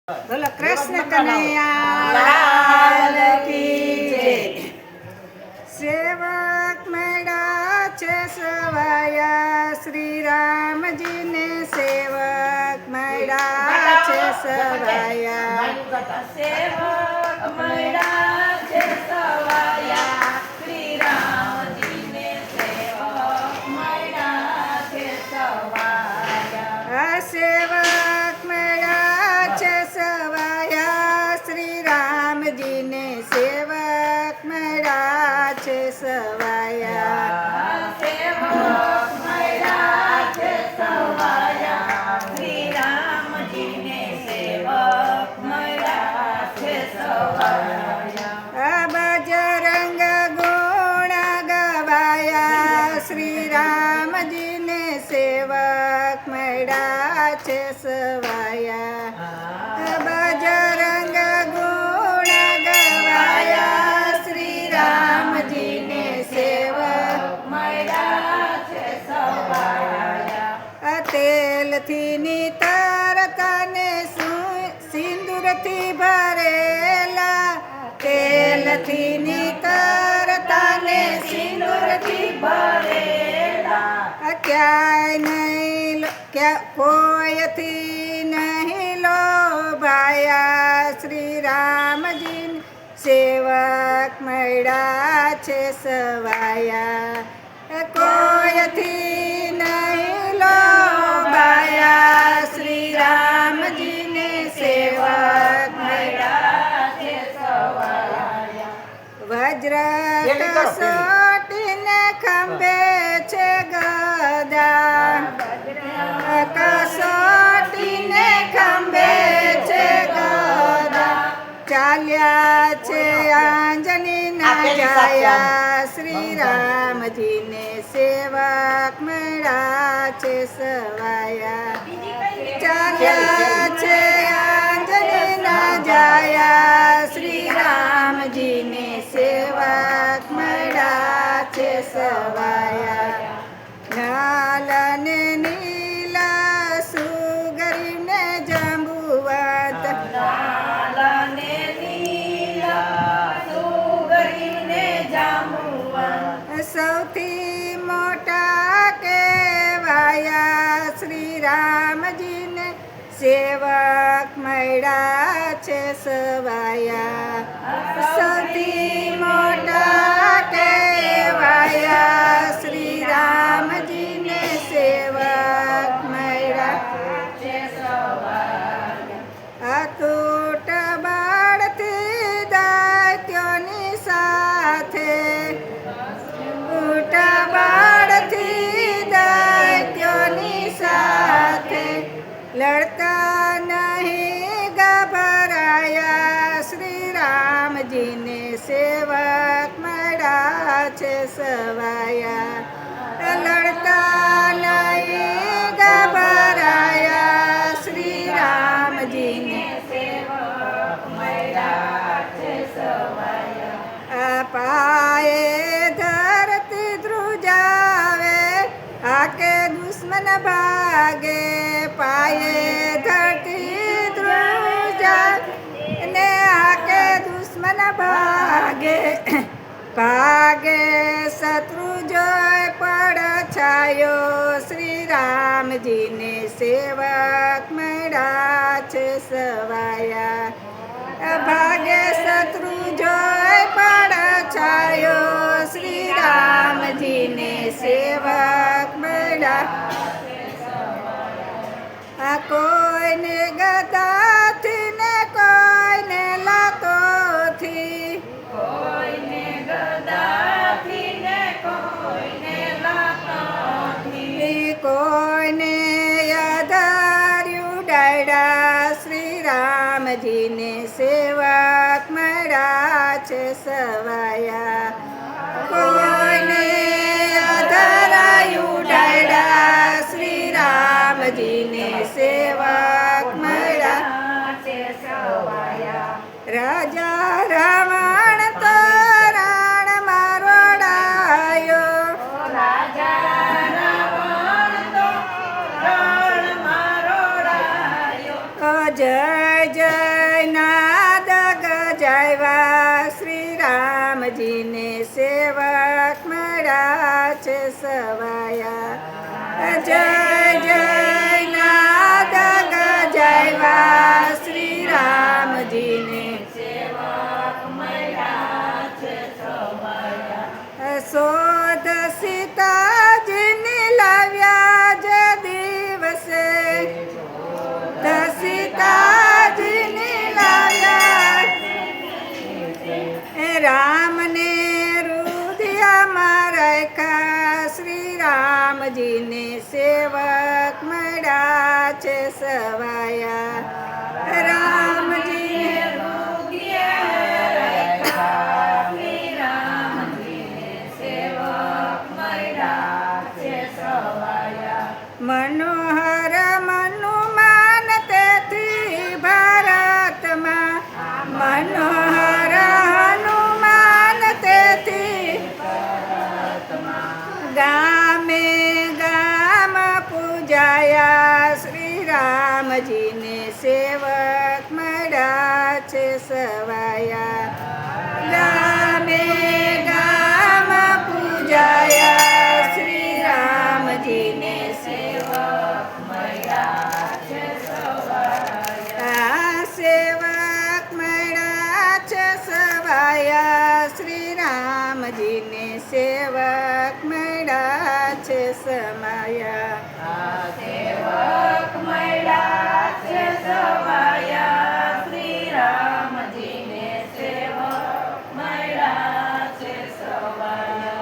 બોલો કૃષ્ણ કનૈયા લાલ કી જય। સેવક મળ્યા છે સવાયા શ્રી રામજીને સેવક મળ્યા છે સવાયા। સેવક મળ્યા છે સવાયા શ્રી રામજીને સેવક મળ્યા છે સવાયા। સેવક મળ્યા છે સવાયા શ્રી રામજીને સેવક મળ્યા છે સવાયા। સેવક મળ્યા છે સવાયા શ્રી રામજીને સેવક મળ્યા છે સવાયા। બજરંગ ગુણ ગવાયા શ્રી રામજીને સેવક મળ્યા છે સવાયા। બજરંગ ગુણ ગવાયા શ્રી રામજીને સેવક મળ્યા છે સવાયા। તેલથી નીતરતા ને સિંદૂરથી ભરેલા તેલથી નીતરતા ને સિંદૂરથી ભરેલા ક્યાંય નહીં કોઈથી નહીં લોભાયા શ્રી રામજી સેવક મળ્યા છે સવાયા। કોઈથી નહીં લોભાયા શ્રી રામજીને સેવક મળ્યા છે સવાયા। વજ્ર કસોટીને ખંભે છે ગદા કસોટીને ખંભે છે ગદા ચાલ્યા છે આંજની ના જાયા શ્રી રામજીને સેવક મળ્યા છે સવાયા। ચાલ્યા છે આંજની ના જાયા શ્રી રામજીને સેવક મળ્યા છે સવાયા। લાલ ને નીલા સુગરીને જંબુવત લાલને નીલા સુગરીને જાંબુવન સૌથી મોટા કહેવાયા શ્રી રામજીને સેવક મળ્યા છે સવાયા। સૌથી મોટા કહેવાયા શ્રી રામજીને સેવક મળ્યા છે સવાયા। અતૂટ બળથી દૈત્યોની સાથે અતૂટ બળથી દૈત્યોની સાથે લડતા નહીં ગભરાયા શ્રી રામજીને સેવક મળ્યા છે સવાયા। લડતા નહીં ગભરાયા શ્રી રામજીને સેવક મળ્યા છે સવાયા। પાયે ધરતી ધ્રુજાવે આકે દુશ્મન ભાગે પાયે ધરતી ધ્રુજાવે ને આકે દુશ્મન ભાગે ભાગે શત્રુ જોય પડ છાયો શ્રી રામજીને સેવક મળ્યા છે સવાયા। ભાગે શત્રુ જોય પડ છાયો શ્રી રામજીને સેવક મળ્યા। કોઈને ગદાથી ને કોઈને લાતોથી કોઈને ગદાથી ને કોઈને લાતોથી કોઈને યાધાર્યું ડાયડા શ્રી રામજીને સેવક મળ્યા છે સવાયા। કોઈને યાધારાયું ડાયડા શ્રી રામજીને સેવક મળ્યા છે સવાયા। રાજા રાવણ તો રાણ મારો ડાયો રાજા રાવણ તો રણ મારો ડાયો જય જય સવાયા રામજીને મનોહર મનુમાન તેથી ભારતમાં મનોહર હનુમાન તેથી ગામે ગામ પૂજાયા શ્રી રામજીને સેવક મળ્યા છે સવાયા ગામે ગામ પૂજાયા શ્રી રામજીને આ સેવક મળ્યા છે સવાયા શ્રી રામજીને સેવક મળ્યા છે સમાયા સેવક મળ્યા છે સવાયા